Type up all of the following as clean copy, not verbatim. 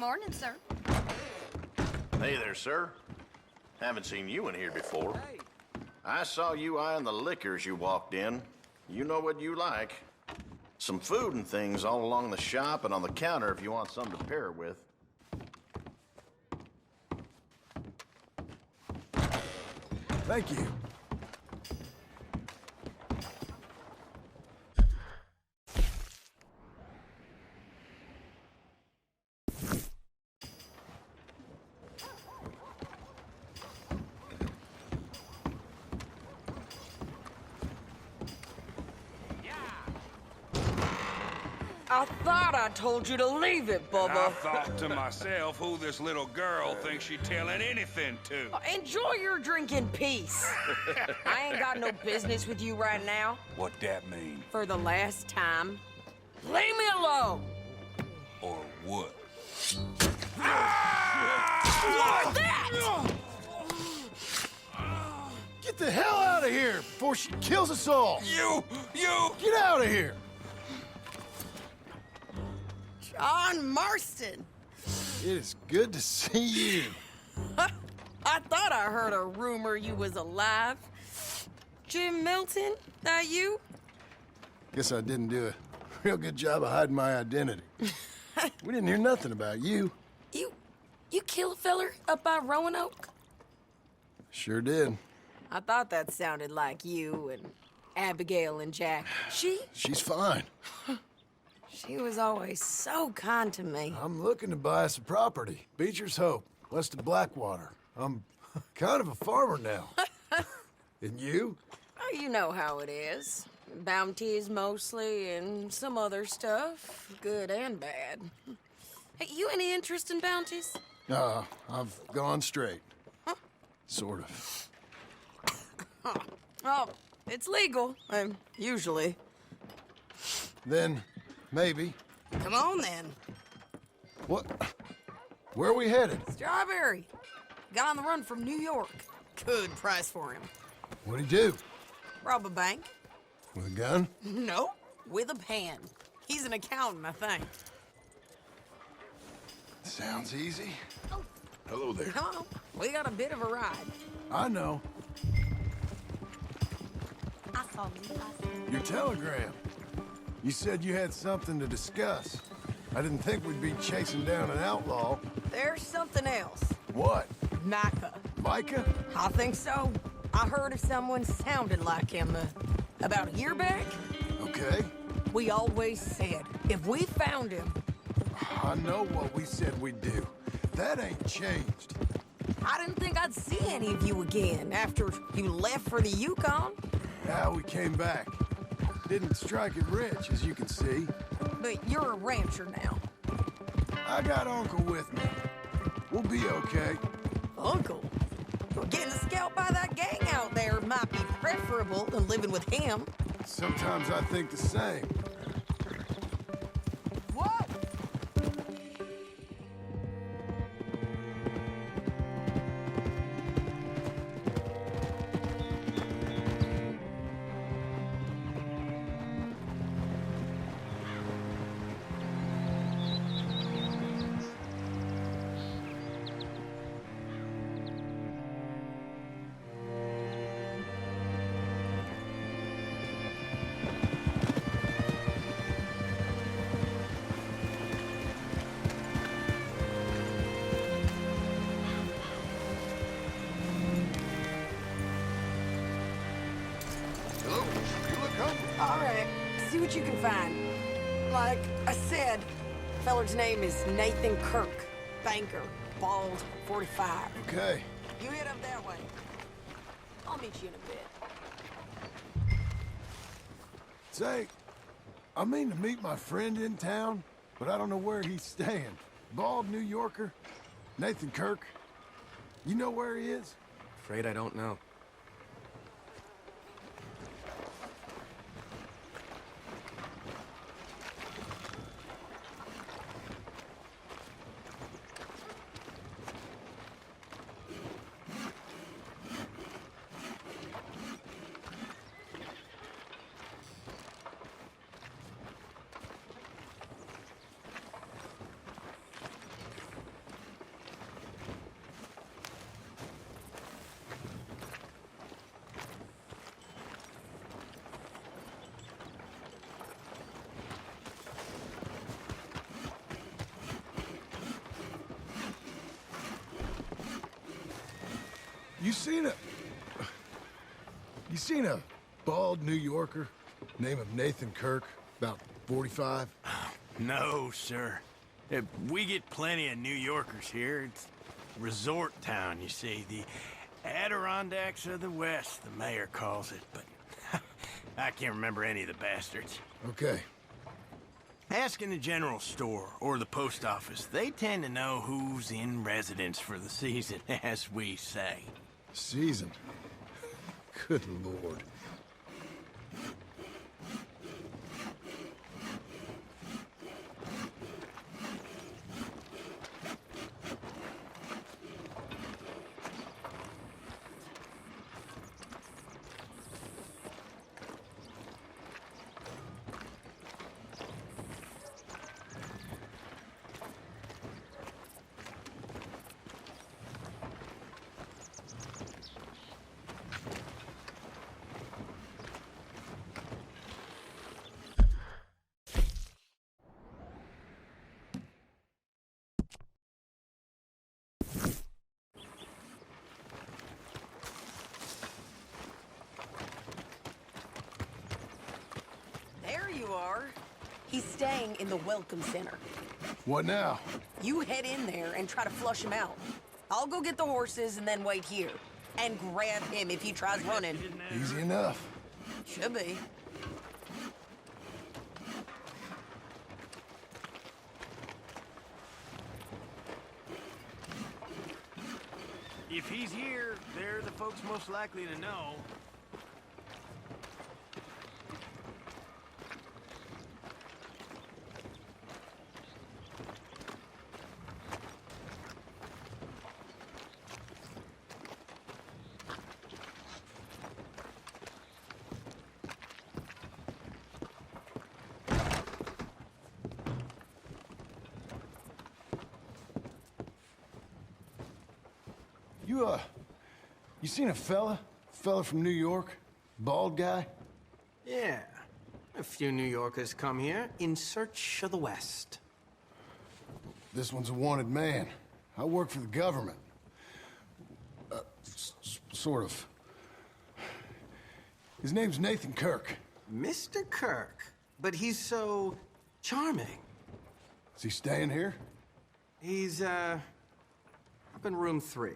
Morning, sir. Hey there, sir. Haven't seen you in here before. I saw you eyeing the liquor as you walked in. You know what you like. Some food and things all along the shop and on the counter if you want something to pair it with. Thank you. I thought I told you to leave it, Bubba. I thought to myself who this little girl thinks she telling anything to. Enjoy your drink in peace. I ain't got no business with you right now. What that mean? For the last time, leave me alone. Or what? What's that? Get the hell out of here before she kills us all! You! Get out of here! John Marston. It is good to see you. I thought I heard a rumor you was alive. Jim Milton, that you? Guess I didn't do a real good job of hiding my identity. We didn't hear nothing about you. You kill a feller up by Roanoke? Sure did. I thought that sounded like you and Abigail and Jack. She's fine. She was always so kind to me. I'm looking to buy us a property. Beecher's Hope, west of Blackwater. I'm kind of a farmer now. And you? Oh, you know how it is. Bounties mostly, and some other stuff, good and bad. Hey, you any interest in bounties? I've gone straight. Sort of. Oh, it's legal, usually. Then, maybe. Come on, then. What? Where are we headed? Strawberry. Got on the run from New York. Good price for him. What'd he do? Rob a bank? With a gun? No, with a pen. He's an accountant, I think. Sounds easy. Hello there. Come on, we got a bit of a ride. I know. I saw Levi's. Your telegram. You said you had something to discuss. I didn't think we'd be chasing down an outlaw. There's something else. What? Micah. Micah? I think so. I heard of someone sounded like him about a year back. Okay. We always said, if we found him... I know what we said we'd do. That ain't changed. I didn't think I'd see any of you again after you left for the Yukon. Yeah, we came back. Didn't strike it rich, as you can see. But you're a rancher now. I got Uncle with me. We'll be okay. Uncle? Well, getting scalped by that gang out there might be preferable than living with him. Sometimes I think the same. What? Hello? You look hungry. All right, see what you can find. Like I said, feller's name is Nathan Kirk. Banker, bald, 45. Okay. You head up that way. I'll meet you in a bit. Say, I mean to meet my friend in town, but I don't know where he's staying. Bald New Yorker, Nathan Kirk. You know where he is? Afraid I don't know. seen a bald New Yorker, name of Nathan Kirk, about 45? No, sir. We get plenty of New Yorkers here. It's a resort town, you see. The Adirondacks of the West, the mayor calls it, but I can't remember any of the bastards. Okay. Ask in the general store or the post office. They tend to know who's in residence for the season, as we say. Season. Good Lord. There you are. He's staying in the Welcome Center. What now? You head in there and try to flush him out. I'll go get the horses and then wait here. And grab him if he tries running. Easy enough. Should be. If he's here, they're the folks most likely to know. You seen a fella? Fella from New York? Bald guy? Yeah. A few New Yorkers come here in search of the West. This one's a wanted man. I work for the government. Sort of. His name's Nathan Kirk. Mr. Kirk? But he's so charming. Is he staying here? He's, up in room 3.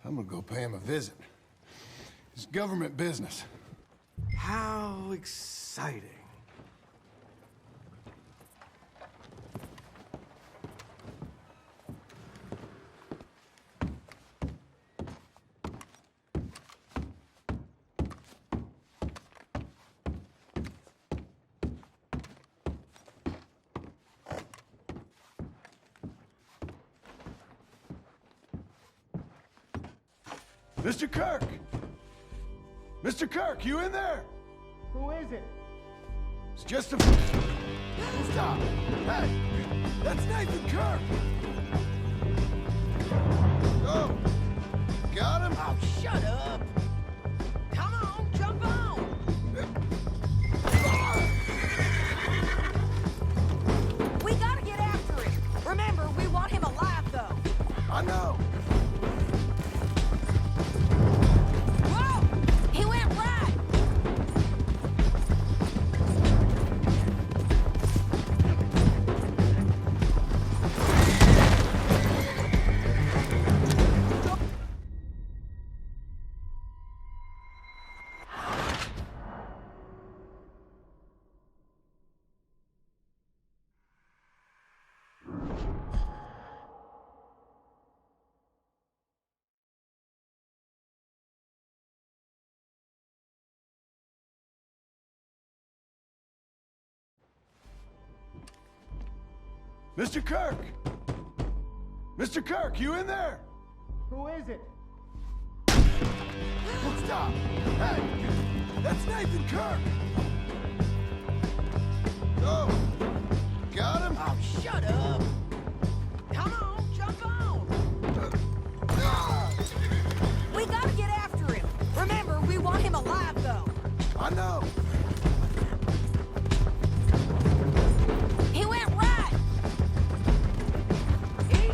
I'm gonna go pay him a visit. It's government business. How exciting. Mr. Kirk! Mr. Kirk, you in there? Who is it? It's just a... Stop! Hey! That's Nathan Kirk! Oh! Got him? Oh, shut up! Come on, jump on! We gotta get after him. Remember, we want him alive, though. I know! Whoa! He went right! Mr. Kirk! Mr. Kirk, you in there? Who is it? Stop! Hey! That's Nathan Kirk! Oh! Got him? Oh, shut up! Come on, jump on! We gotta get after him. Remember, we want him alive, though. I know! He went right! Easy.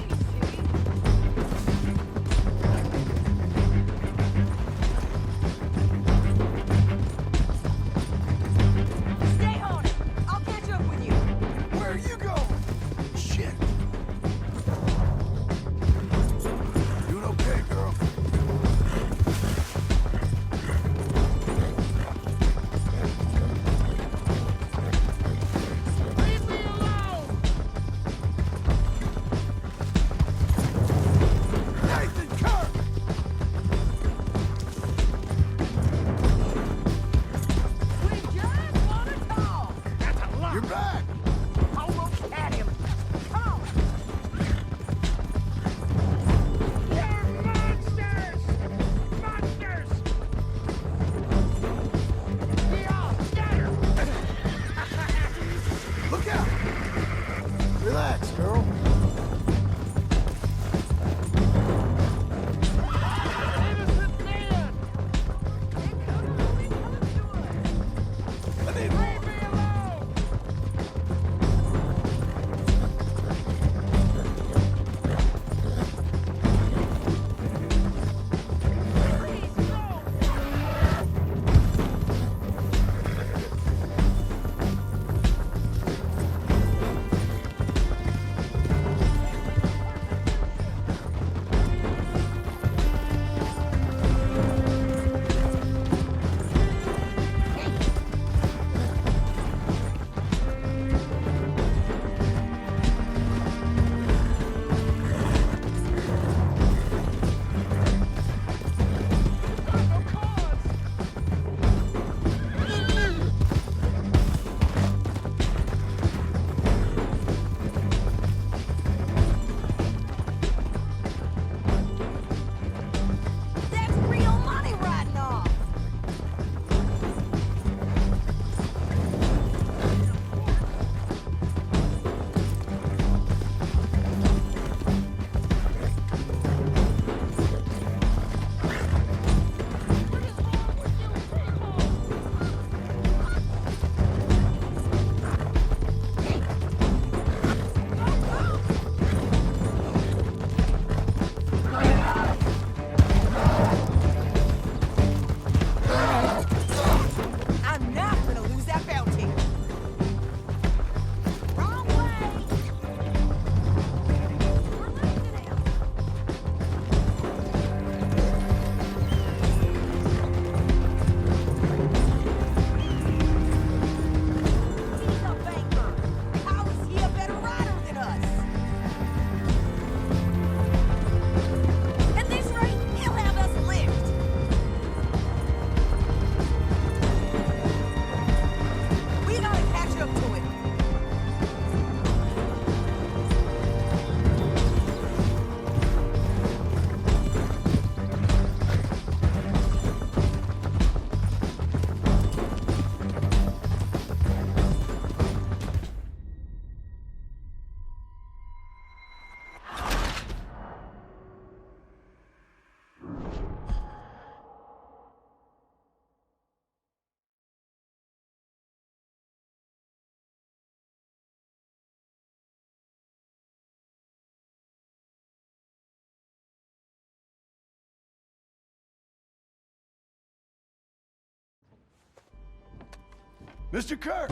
Mr. Kirk!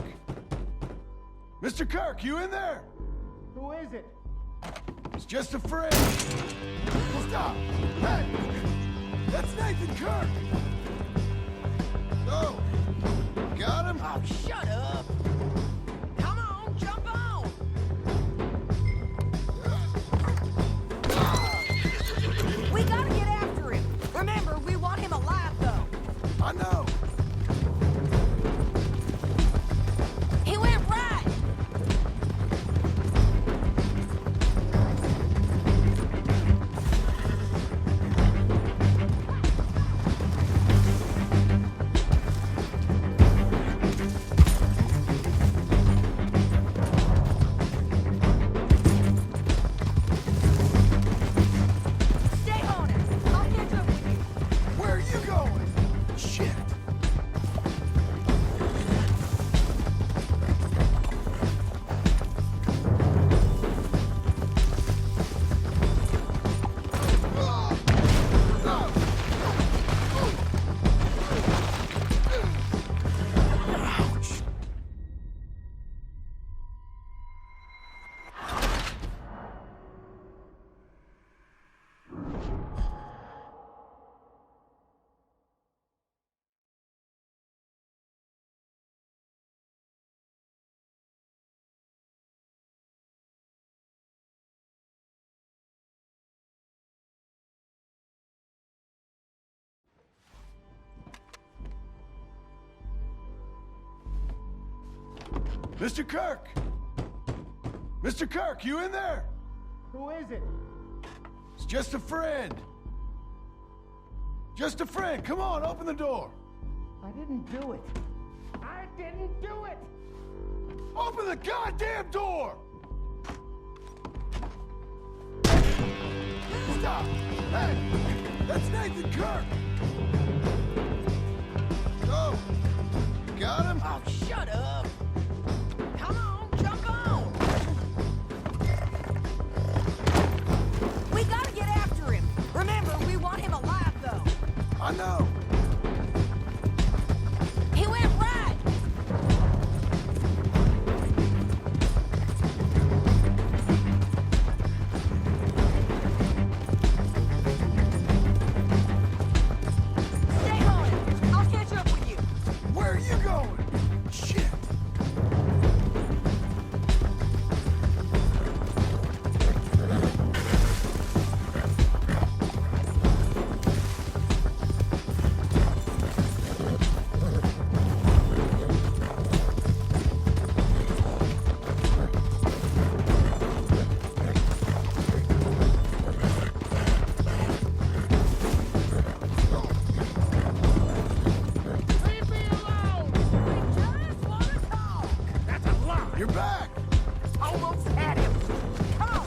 Mr. Kirk, you in there? Who is it? It's just a friend. Stop! Hey! That's Nathan Kirk! Oh! Got him? Oh, shut up. Come on, jump on. We gotta get after him. Remember, we want him alive, though. I know! He went right. Stay on it. I'll catch up with you. Where are you going? Shit! Ouch! Mr. Kirk! Mr. Kirk, you in there? Who is it? It's just a friend. Just a friend. Come on, open the door. I didn't do it. I didn't do it! Open the goddamn door! Stop! Hey! That's Nathan Kirk! Oh! Got him? Oh, shut up. Come on, jump on. We gotta get after him. Remember, we want him alive, though. I know! He went right. Stay on it. I'll catch up with you. Where are you going? Shit! Leave me alone! We just wanna talk. That's a lie! You're back! Almost had him. Come on.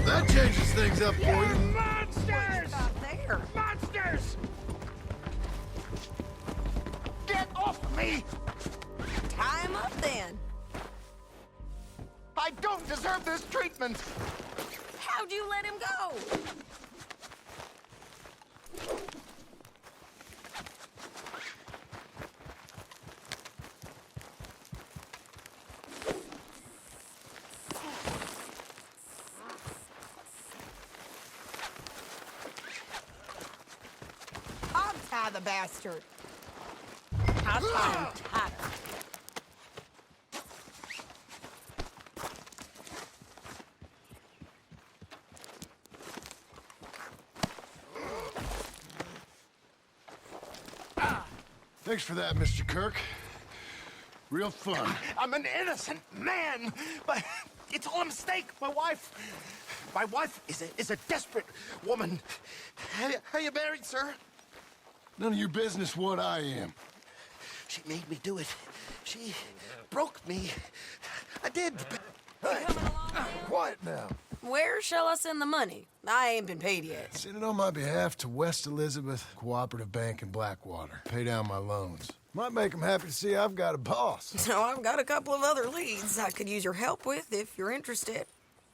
That changes things up for you. Monsters! Out there. Monsters! Get off me! Tie him up then. I don't deserve this treatment! How'd you let him go? I'll tie the bastard. I'll tie him tighter. Thanks for that, Mr. Kirk. Real fun. I'm an innocent man, but it's all a mistake. My wife is a desperate woman. How you married, sir? None of your business what I am. She made me do it. She broke me. I did. Hey, quiet now. Where shall I send the money? I ain't been paid yet. Send it on my behalf to West Elizabeth Cooperative Bank in Blackwater. Pay down my loans. Might make them happy to see I've got a boss. So I've got a couple of other leads I could use your help with if you're interested.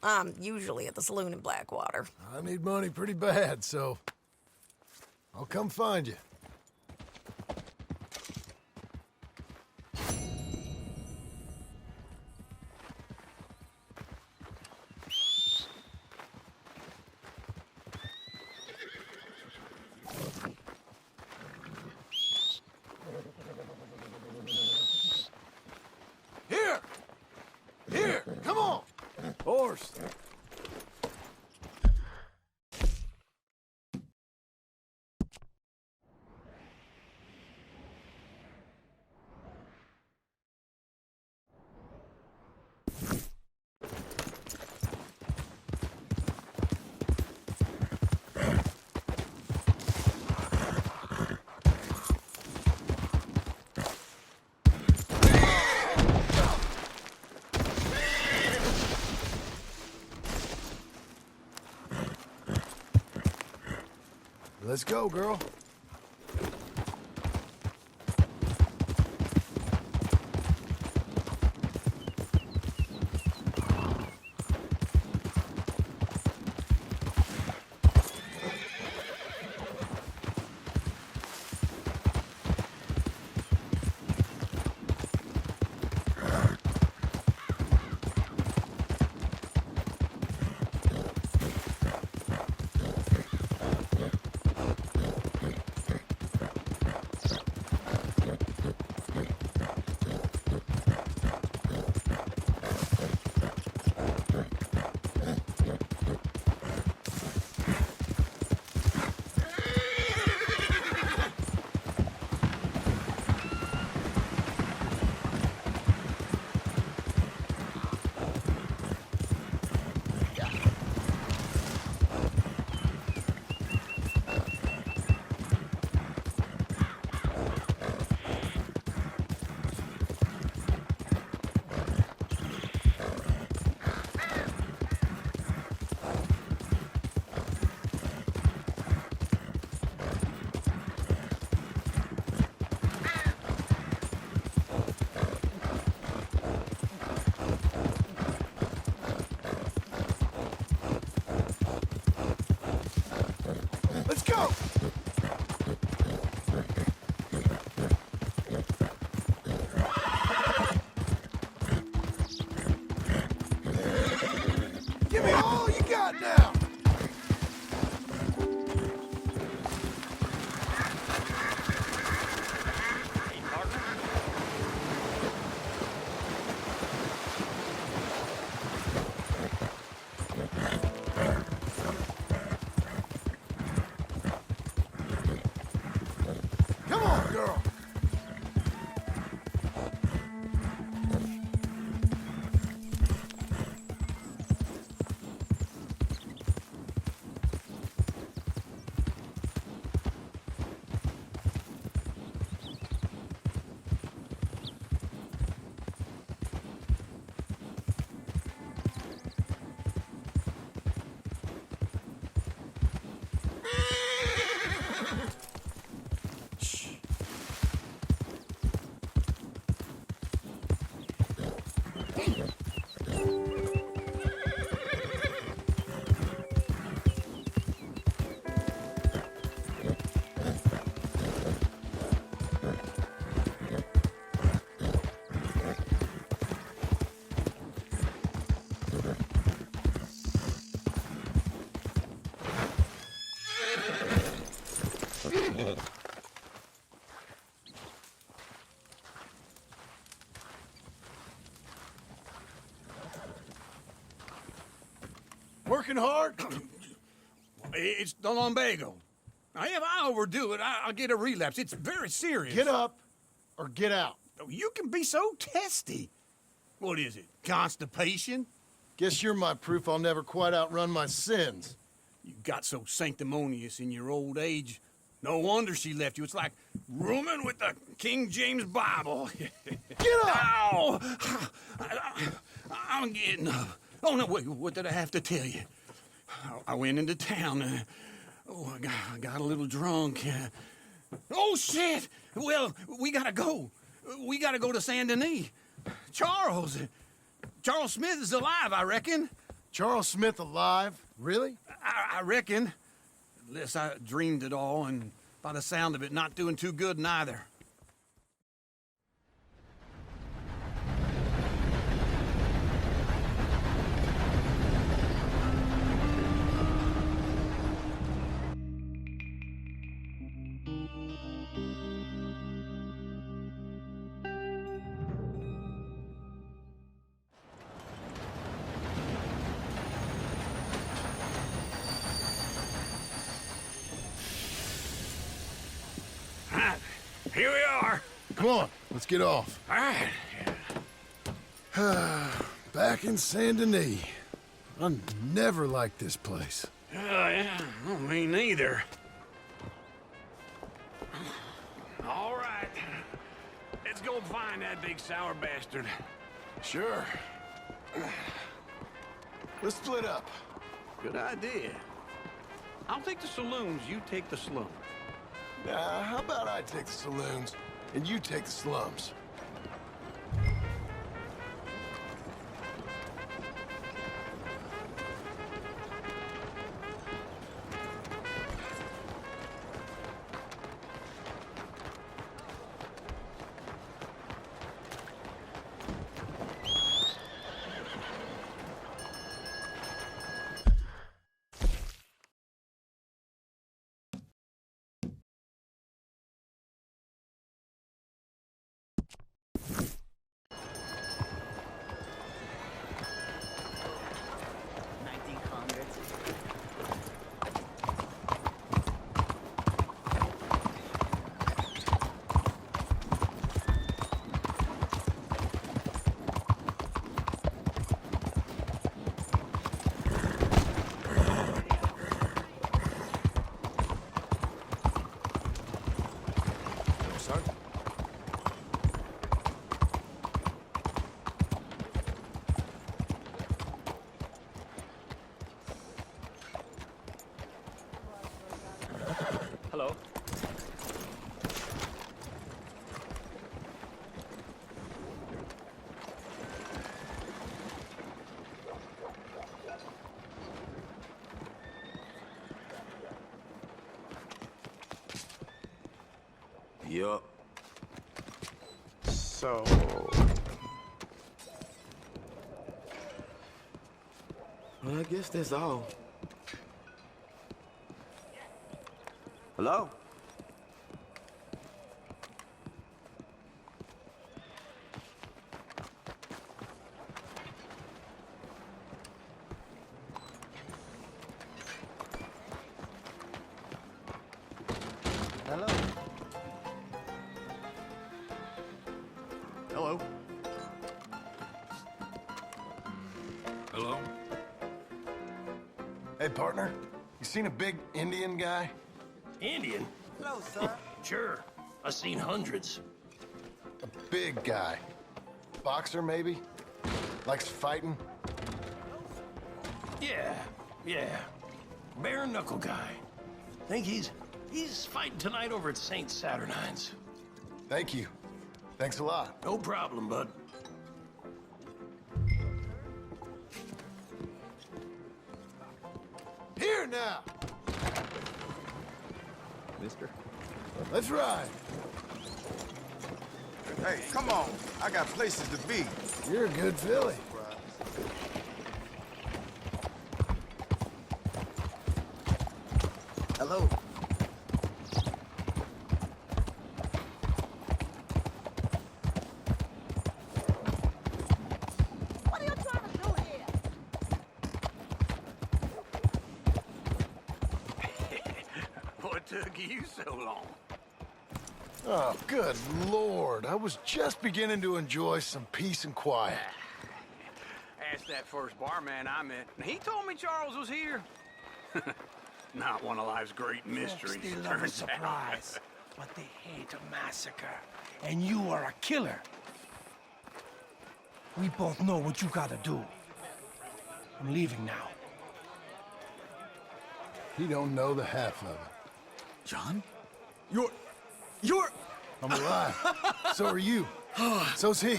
I'm usually at the saloon in Blackwater. I need money pretty bad, so I'll come find you. Let's go, girl. Let's go! Give me all you got now! Come on, girl! Working hard? It's the lumbago. Now, if I overdo it, I'll get a relapse. It's very serious. Get up or get out. You can be so testy. What is it, constipation? Guess you're my proof I'll never quite outrun my sins. You got so sanctimonious in your old age. No wonder she left you. It's like rooming with the King James Bible. Get up! Ow! I'm getting up. Oh, no, wait, what did I have to tell you? I went into town. I got a little drunk. Oh, shit! Well, we gotta go. We gotta go to Saint Denis. Charles Smith is alive, I reckon. Charles Smith alive? Really? I reckon. Unless I dreamed it all, and by the sound of it, not doing too good neither. Here we are. Come on, let's get off. All right. Back in Saint Denis. I never liked this place. Yeah, well, me neither. All right. Let's go find that big sour bastard. Sure. Let's split up. Good idea. I'll take the saloons, you take the slum. How about I take the saloons and you take the slums? Hello. Yup. So... Well, I guess that's all. Hello? Hello? Hello. Hello? Hey, partner. You seen a big Indian guy? Indian? Hello, sir. Sure. I've seen hundreds. A big guy. Boxer, maybe? Likes fighting? Yeah. Bare knuckle guy. Think he's fighting tonight over at St. Saturnine's. Thank you. Thanks a lot. No problem, bud. Here now! Mister? Let's ride. Hey, come on. I got places to be. You're a good filly. Hello? What are you trying to do here? What took you so long? Oh, good Lord. I was just beginning to enjoy some peace and quiet. Asked that first barman I met, and he told me Charles was here. Not one of life's great mysteries, They love a turns out. surprise, but they hate a massacre. And you are a killer. We both know what you gotta do. I'm leaving now. He don't know the half of it. John? You're... I'm alive. So are you. So's he.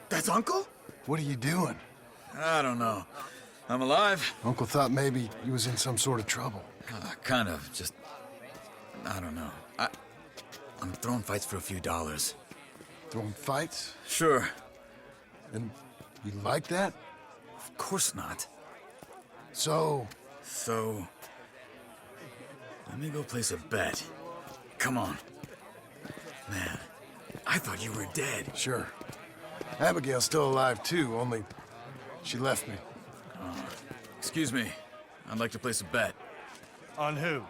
That's Uncle? What are you doing? I don't know. I'm alive. Uncle thought maybe he was in some sort of trouble. Kind of. Just... I don't know. I'm throwing fights for a few dollars. Throwing fights? Sure. And you like that? Of course not. So... So... Let me go place a bet. Come on. Man, I thought you were dead. Sure. Abigail's still alive, too, only she left me. Excuse me. I'd like to place a bet. On who?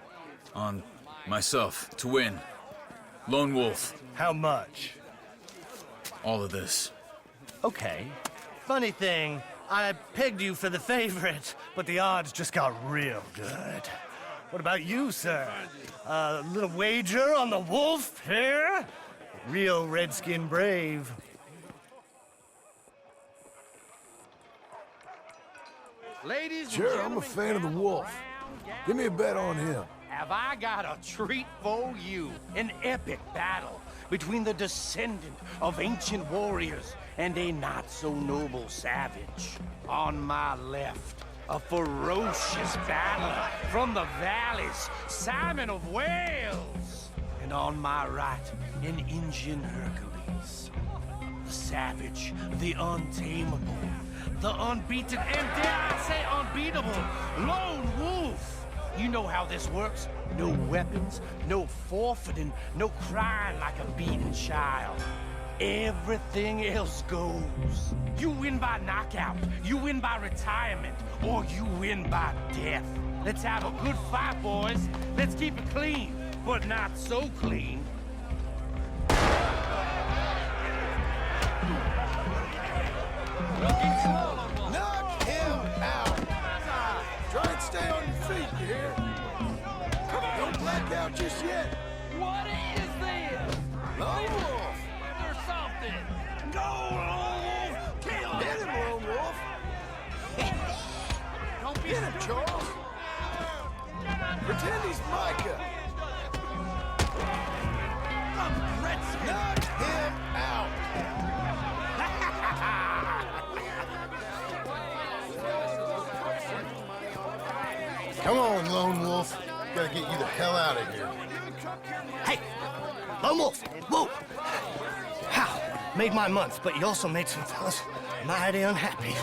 On myself, to win. Lone Wolf. How much? All of this. Okay. Funny thing, I pegged you for the favorite, but the odds just got real good. What about you, sir? A little wager on the wolf here? Real redskin brave. Ladies sure, I'm a fan of the wolf. Give me a bet on him. Have I got a treat for you? An epic battle between the descendant of ancient warriors and a not-so-noble savage. On my left, a ferocious battler from the valleys, Simon of Wales. And on my right, an Indian Hercules. The savage, the untamable, the unbeaten, and dare I say unbeatable, lone wolf. You know how this works. No weapons, no forfeiting, no crying like a beaten child. Everything else goes. You win by knockout, you win by retirement, or you win by death. Let's have a good fight, boys. Let's keep it clean, but not so clean. Knock him out! Try and stay on your feet, you hear? Don't black out just yet. What is this? Lone Wolf! Or something? Go, Lone Wolf! Kill him! Hit him, Lone Wolf! Don't be Hit him, Charles! Pretend he's Micah! Knock him out! Come on, Lone Wolf. Gotta get you the hell out of here. Hey, Lone Wolf, whoa! How? Made my month, but you also made some fellas mighty unhappy.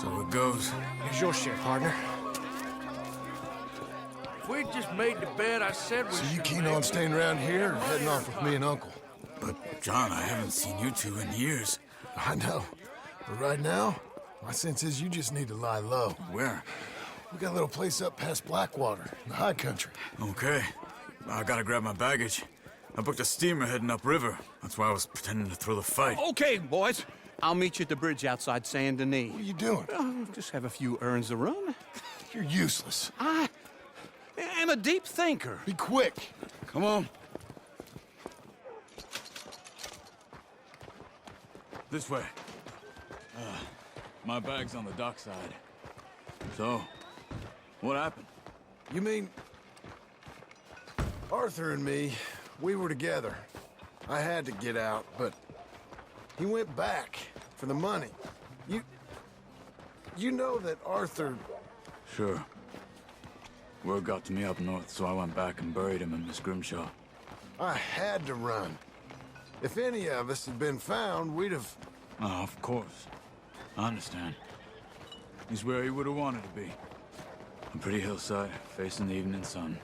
So it goes. Here's your share, partner. If we just made the bed I said we So you should keen make, on staying around here or heading off with me and Uncle? But, John, I haven't seen you two in years. I know. But right now, my sense is you just need to lie low. Where? We got a little place up past Blackwater, in the high country. Okay. I gotta grab my baggage. I booked a steamer heading upriver. That's why I was pretending to throw the fight. Okay, boys. I'll meet you at the bridge outside Saint Denis. What are you doing? Just have a few errands to run. You're useless. I am a deep thinker. Be quick. Come on. This way. My bag's on the dockside. So, what happened? You mean... Arthur and me, we were together. I had to get out, but... he went back for the money. You know that Arthur... Sure. Word got to me up north, so I went back and buried him in Miss Grimshaw. I had to run. If any of us had been found, we'd have... Oh, of course. I understand. He's where he would have wanted to be. A pretty hillside, facing the evening sun.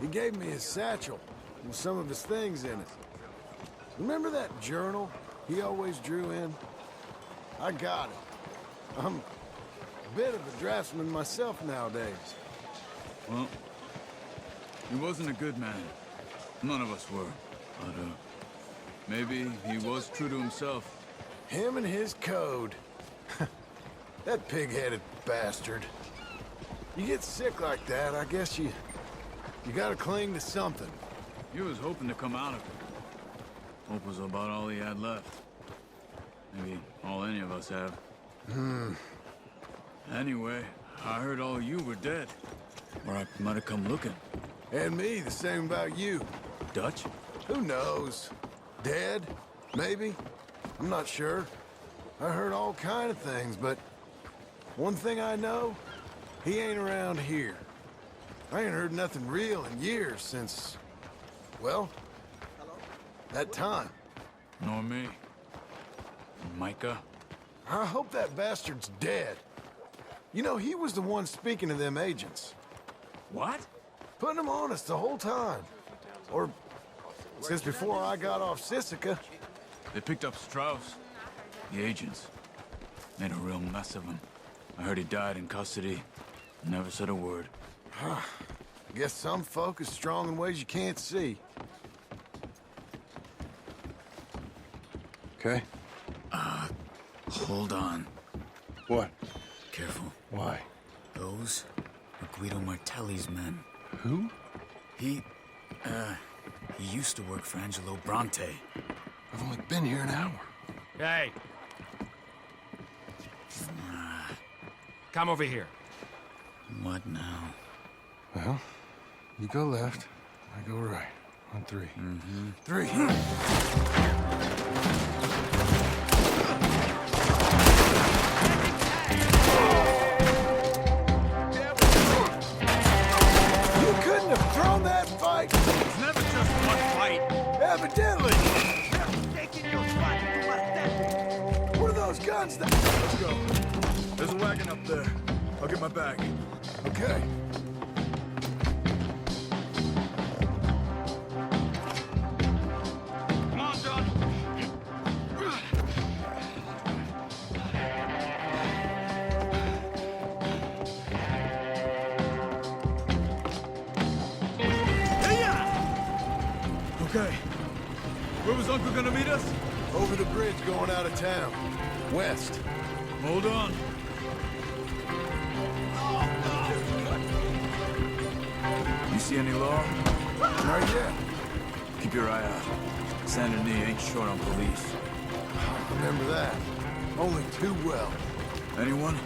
He gave me his satchel with some of his things in it. Remember that journal he always drew in? I got it. I'm a bit of a draftsman myself nowadays. Well, he wasn't a good man. None of us were. But, maybe he was true to himself. Him and his code. That pig-headed bastard. You get sick like that, I guess you gotta cling to something. He was hoping to come out of it. Hope was about all he had left. Maybe all any of us have. Anyway, I heard all you were dead. Or I might have come looking. And me, the same about you. Dutch? Who knows? Dead? Maybe? I'm not sure. I heard all kind of things, but one thing I know, he ain't around here. I ain't heard nothing real in years since, well, that time. Nor me. Micah? I hope that bastard's dead. You know, he was the one speaking to them agents. What? Putting them on us the whole time. Or since before I got off Sisika. They picked up Strauss. The agents. Made a real mess of him. I heard he died in custody. Never said a word. Guess some folk is strong in ways you can't see. Okay. Hold on. What? Careful. Why? Those are Guido Martelli's men. Who? He used to work for Angelo Bronte. I've only been here an hour. Hey. Come over here. What now? Well, you go left, I go right. On three. Mm-hmm. Three. You couldn't have thrown that fight! It's never just one fight. Evidently! What are those guns that... Let's go. There's a wagon up there. I'll get my bag. Okay. Come on, John. Okay. Where was Uncle gonna meet us? Over the bridge going out of town. West. Hold on. You see any law? Not yet. Keep your eye out. Saint Denis ain't short on police. Remember that. Only too well. Anyone?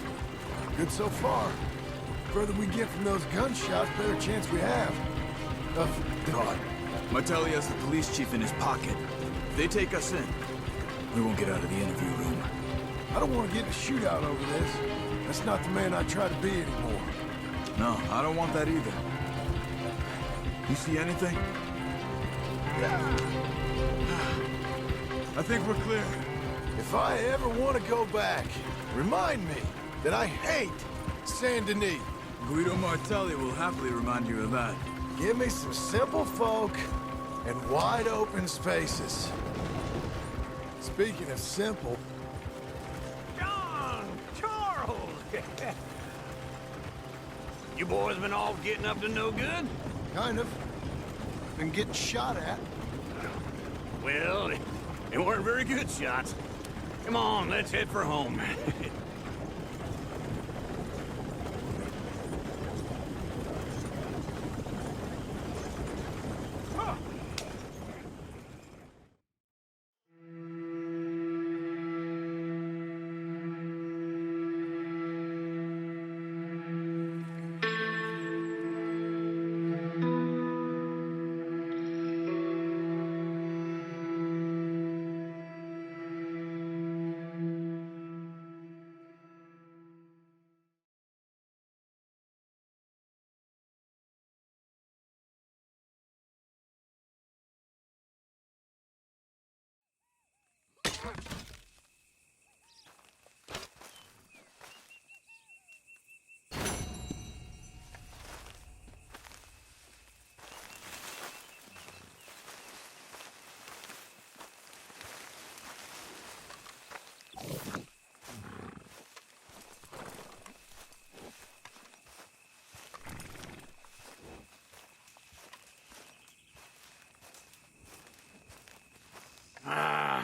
Good so far. Further we get from those gunshots, better chance we have. Of God. Martelli has the police chief in his pocket. If they take us in, we won't get out of the interview room. I don't want to get in a shootout over this. That's not the man I try to be anymore. No, I don't want that either. You see anything? I think we're clear. If I ever want to go back, remind me that I hate Saint Denis. Guido Martelli will happily remind you of that. Give me some simple folk and wide open spaces. Speaking of simple, John! Charles! You boys been all getting up to no good? kind of. Been getting shot at. Well, they weren't very good shots. Come on, let's head for home.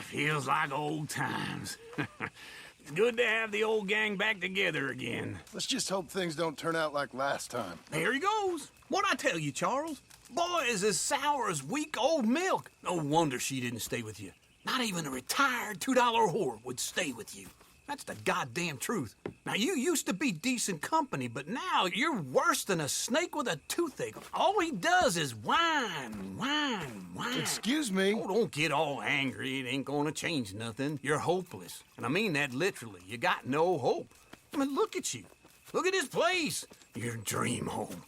Feels like old times. It's good to have the old gang back together again. Let's just hope things don't turn out like last time. There he goes. What'd I tell you, Charles? Boy is as sour as weak old milk. No wonder she didn't stay with you. Not even a retired $2 whore would stay with you. That's the goddamn truth. Now, you used to be decent company, but now you're worse than a snake with a toothache. All he does is whine, whine, whine. Excuse me? Oh, don't get all angry. It ain't gonna change nothing. You're hopeless. And I mean that literally. You got no hope. I mean, look at you. Look at this place. Your dream home.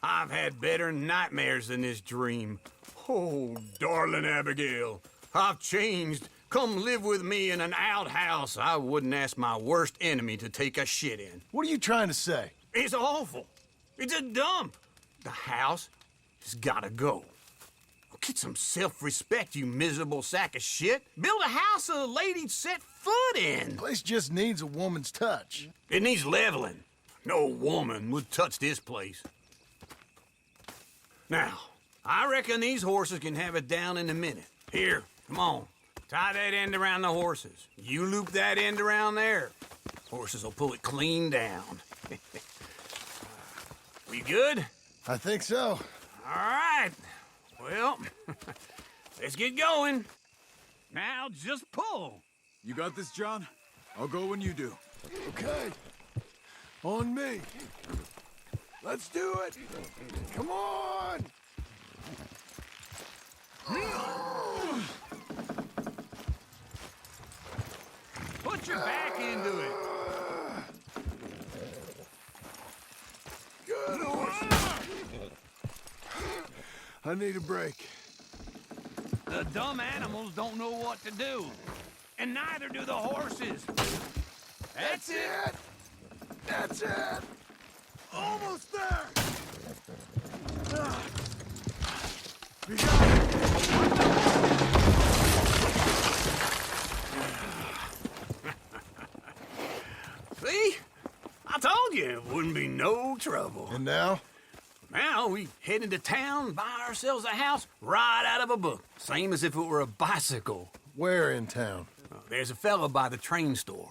I've had better nightmares than this dream. Oh, darling Abigail, I've changed. Come live with me in an outhouse I wouldn't ask my worst enemy to take a shit in. What are you trying to say? It's awful. It's a dump. The house has gotta go. Get some self-respect, you miserable sack of shit. Build a house a lady'd set foot in. The place just needs a woman's touch. It needs leveling. No woman would touch this place. Now, I reckon these horses can have it down in a minute. Here, come on. Tie that end around the horses. You loop that end around there. Horses will pull it clean down. We good? I think so. All right. Well, let's get going. Now just pull. You got this, John? I'll go when you do. Okay. On me. Let's do it. Come on. Put your back into it. Good horse. I need a break. The dumb animals don't know what to do. And neither do the horses. That's it. That's it. Almost there. We got it. See? I told you it wouldn't be no trouble. And now? Now we head into town, buy ourselves a house right out of a book. Same as if it were a bicycle. Where in town? There's a fella by the train store.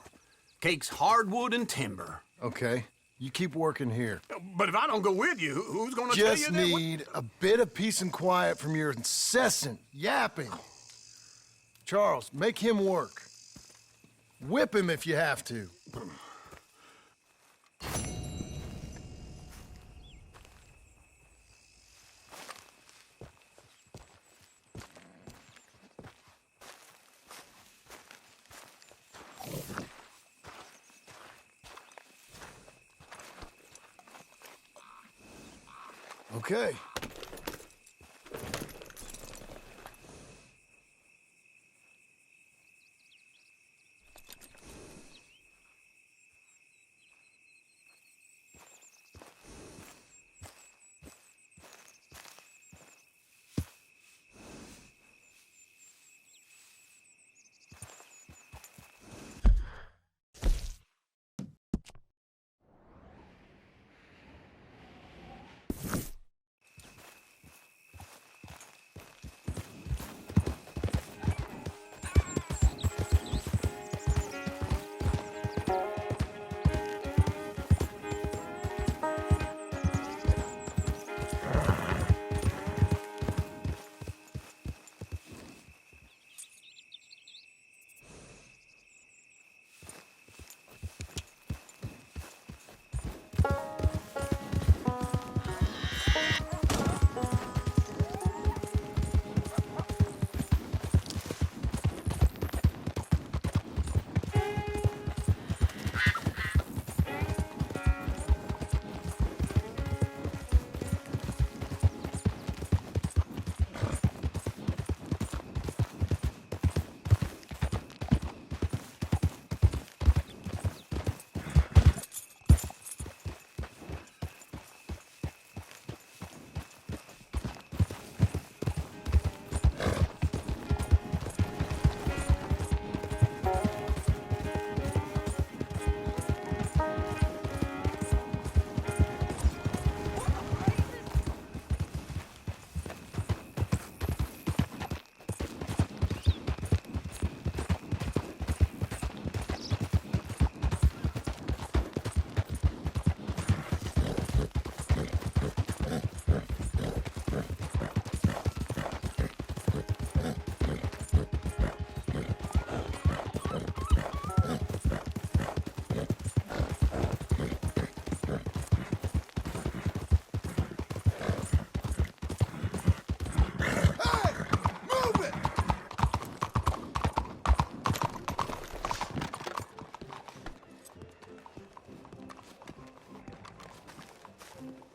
Cakes hardwood and timber. Okay. You keep working here. But if I don't go with you, who's gonna tell you Just that? need a bit of peace and quiet from your incessant yapping. Charles, make him work. Whip him if you have to. Okay.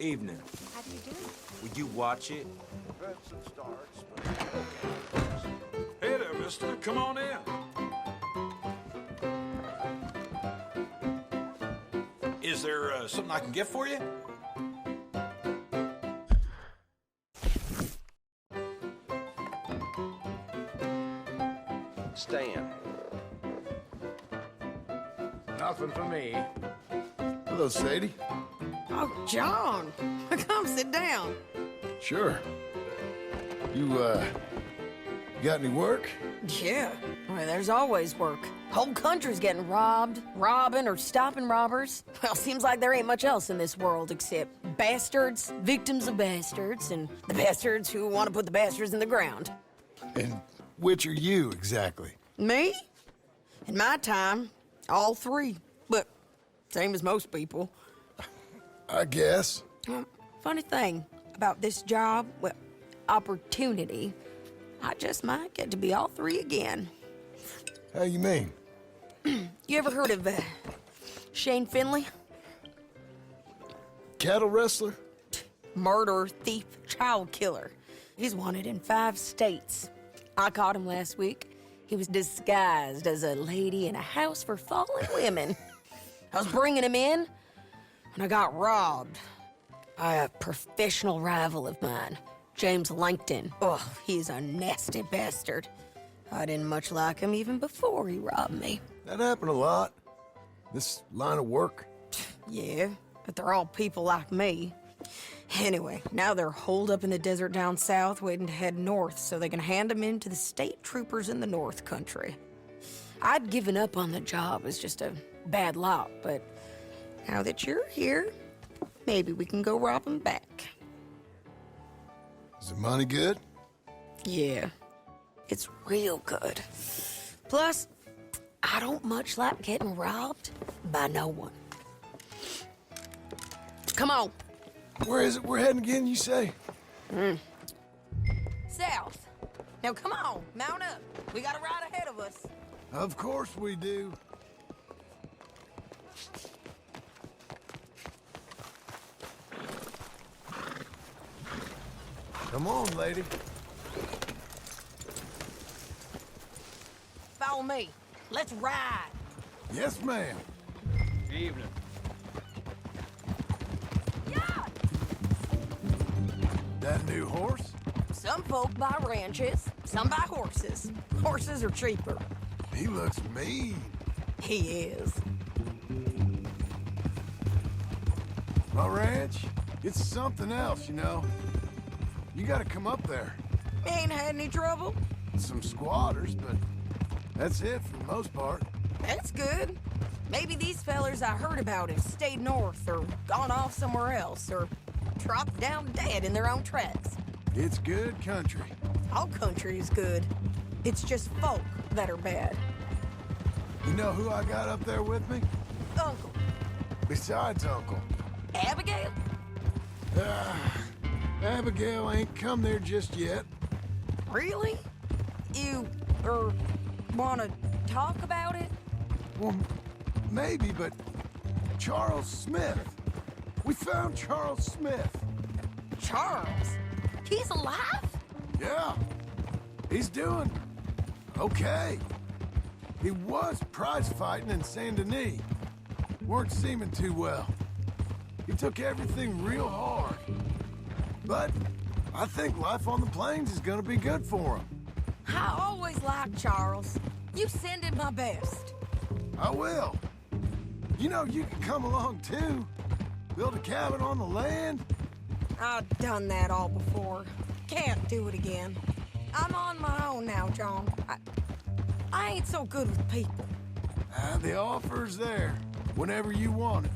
Evening. How do you do? Would you watch it? Hey there, mister. Come on in. Is there something I can get for you? Stan. Nothing for me. Hello, Sadie. Oh, John, come sit down. Sure. You got any work? Yeah, well, there's always work. Whole country's getting robbed, robbing or stopping robbers. Well, seems like there ain't much else in this world except bastards, victims of bastards, and the bastards who want to put the bastards in the ground. And which are you, exactly? Me? In my time, all three. But same as most people. I guess. Funny thing about this job, well, opportunity, I just might get to be all three again. How you mean? You ever heard of Shane Finley? Cattle wrestler? Murderer, thief, child killer. He's wanted in 5 states. I caught him last week. He was disguised as a lady in a house for fallen women. I was bringing him in, and I got robbed by a professional rival of mine, James Langton. Oh, he's a nasty bastard. I didn't much like him even before he robbed me. That happened a lot. This line of work. Yeah, but they're all people like me. Anyway, now they're holed up in the desert down south, waiting to head north so they can hand them in to the state troopers in the north country. I'd given up on the job as just a bad lot, but now that you're here, maybe we can go rob them back. Is the money good? Yeah, it's real good. Plus, I don't much like getting robbed by no one. Come on. Where is it we're heading again, you say? South. Now come on, mount up. We got a ride ahead of us. Of course we do. Come on, lady. Follow me. Let's ride. Yes, ma'am. Evening. Yeah! That new horse? Some folk buy ranches, some buy horses. Horses are cheaper. He looks mean. He is. My ranch, it's something else, you know. You gotta come up there. Ain't had any trouble? Some squatters, but that's it for the most part. That's good. Maybe these fellers I heard about have stayed north or gone off somewhere else or dropped down dead in their own tracks. It's good country. All country is good. It's just folk that are bad. You know who I got up there with me? Uncle. Besides Uncle. Abigail? Abigail ain't come there just yet. Really? You, wanna talk about it? Well, maybe, but Charles Smith. We found Charles Smith. Charles? He's alive? Yeah. He's doing okay. He was prize fighting in Saint Denis. Weren't seeming too well. He took everything real hard. But I think life on the plains is gonna be good for him. I always liked Charles. You send him my best. I will. You know, you can come along too. Build a cabin on the land. I've done that all before. Can't do it again. I'm on my own now, John. I ain't so good with people. The offer's there, whenever you want it.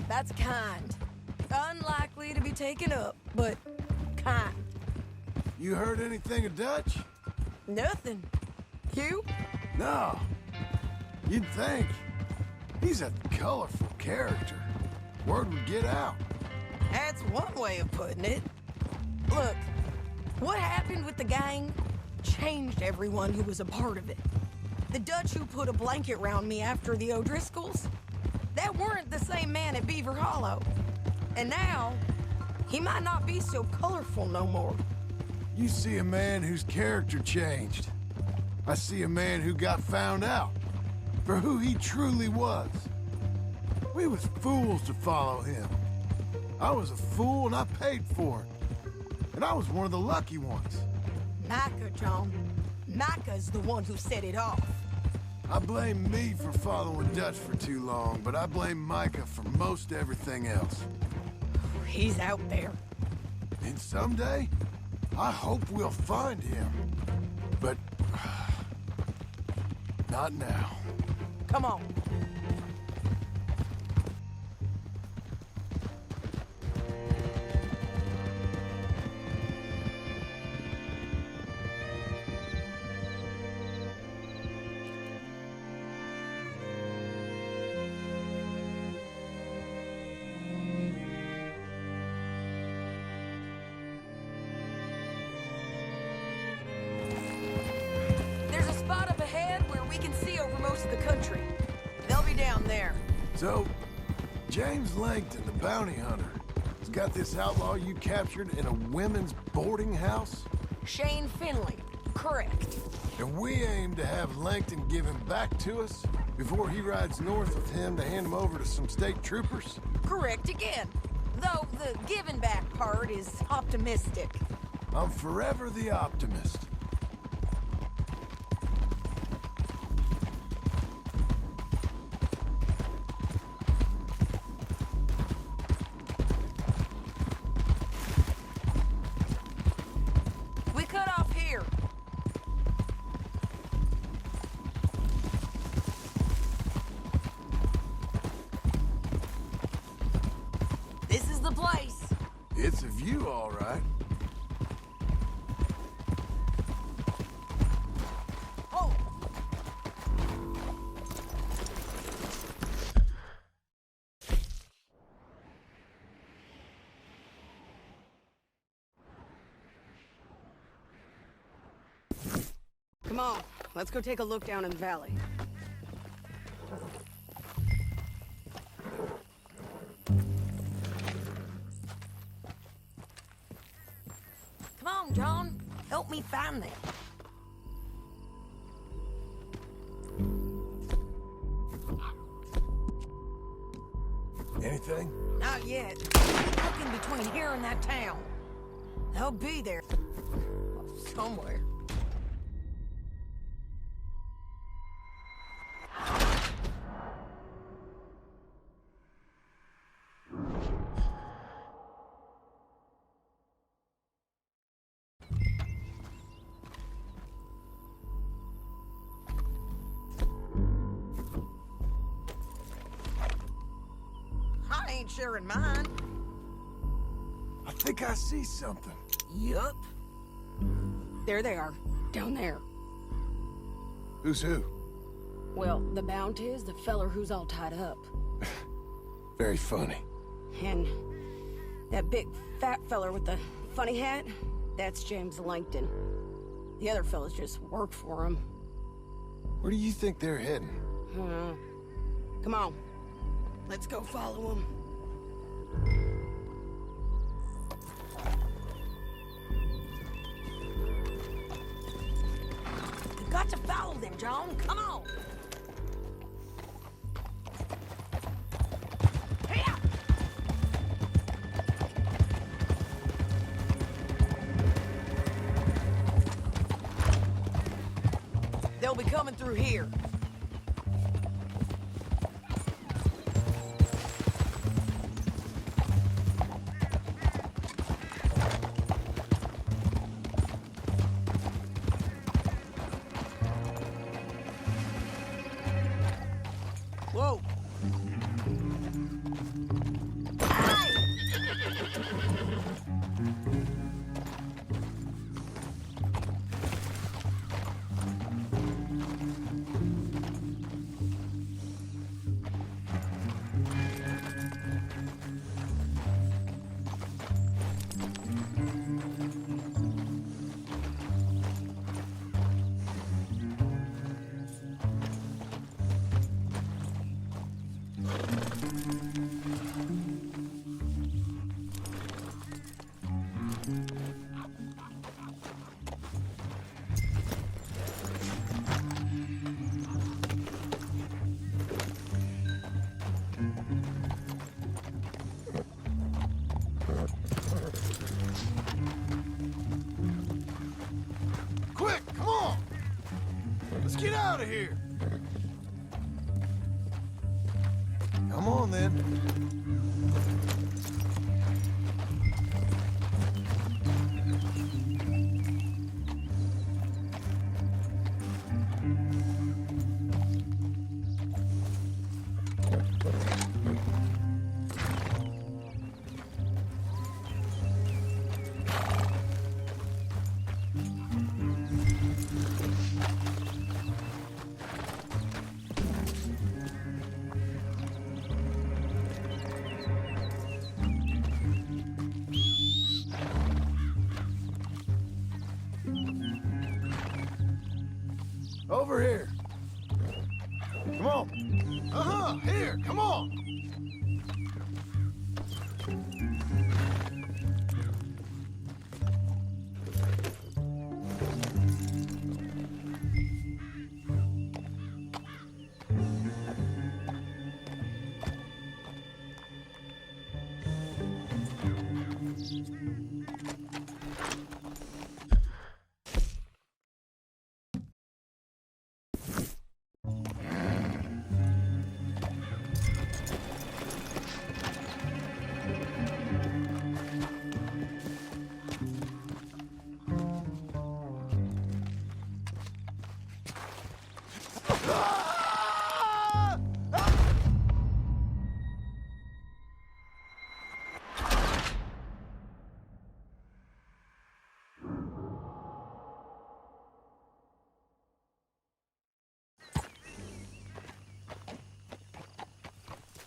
That's kind. Unlikely to be taken up, but kind. You heard anything of Dutch? Nothing. You? No. You'd think. He's a colorful character. Word would get out. That's one way of putting it. Look, what happened with the gang changed everyone who was a part of it. The Dutch who put a blanket round me after the O'Driscolls, that weren't the same man at Beaver Hollow. And now, he might not be so colorful no more. You see a man whose character changed. I see a man who got found out for who he truly was. We was fools to follow him. I was a fool and I paid for it. And I was one of the lucky ones. Micah, John. Micah's the one who set it off. I blame me for following Dutch for too long, but I blame Micah for most everything else. He's out there. And someday, I hope we'll find him. But not now. Come on. There's a spot up ahead where we can see over most of the country. They'll be down there. So, James Langton, the bounty hunter, has got this outlaw you captured in a women's boarding house? Shane Finley. Correct. And we aim to have Langton give him back to us before he rides north with him to hand him over to some state troopers? Correct again. Though the giving back part is optimistic. I'm forever the optimist. We cut off here. This is the place. It's a view, all right. Oh, come on. Let's go take a look down in the valley. Come on, John. Help me find them. Anything? Not yet. Look in between here and that town. They'll be there. Somewhere. I ain't sharing mine. I think I see something. Yup. There they are. Down there. Who's who? Well, the bounty is the feller who's all tied up. Very funny. And that big fat feller with the funny hat, that's James Langton. The other fellas just work for him. Where do you think they're heading? Come on. Let's go follow him. We've got to follow them, John. Come on. Here! They'll be coming through here. Whoa. Quick, come on! Let's get out of here! Come on, then. Over here. Come on. Uh-huh, here, come on.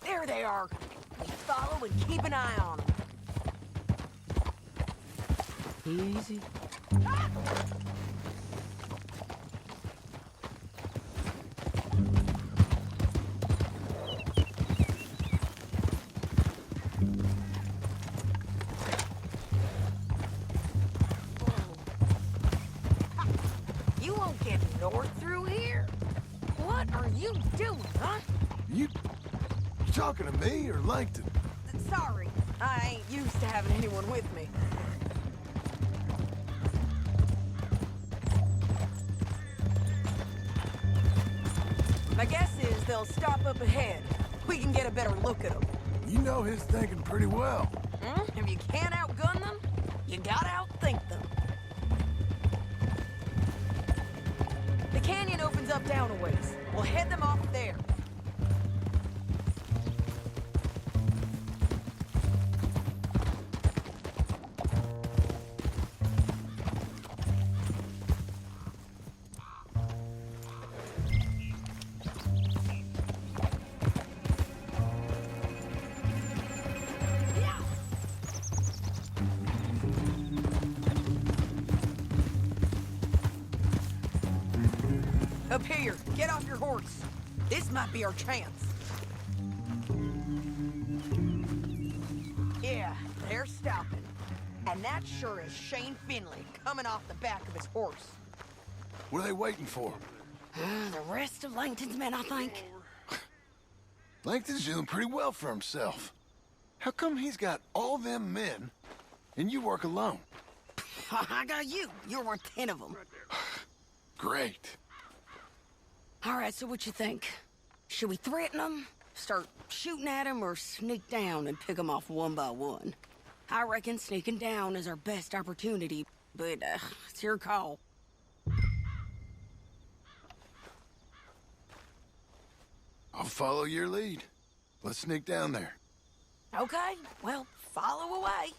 There they are. We follow and keep an eye on them. Easy. You won't get north through here. What are you doing, huh? You talking to me or Langton? Sorry, I ain't used to having anyone with me. My guess is they'll stop up ahead. We can get a better look at them. You know his thinking pretty well. If you can't outgun them, you gotta outthink them. The canyon opens up down a ways. We'll head them off there. Up here, get off your horse. This might be our chance. Yeah, they're stopping. And that sure is Shane Finley coming off the back of his horse. What are they waiting for? The rest of Langton's men, I think. Langton's doing pretty well for himself. How come he's got all them men and you work alone? I got you. You're worth 10 of them. Great. All right, so what you think? Should we threaten them, start shooting at them, or sneak down and pick them off one by one? I reckon sneaking down is our best opportunity, but it's your call. I'll follow your lead. Let's sneak down there. Okay, well, follow away.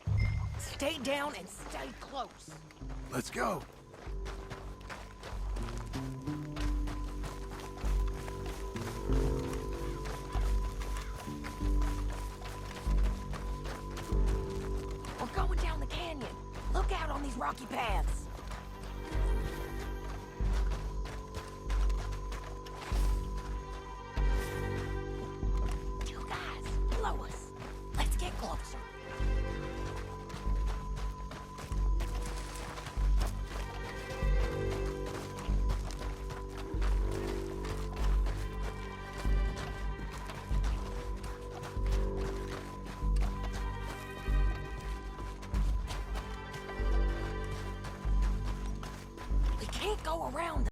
Stay down and stay close. Let's go. We're going down the canyon. Look out on these rocky paths. You guys, below us. Let's get closer. We can't go around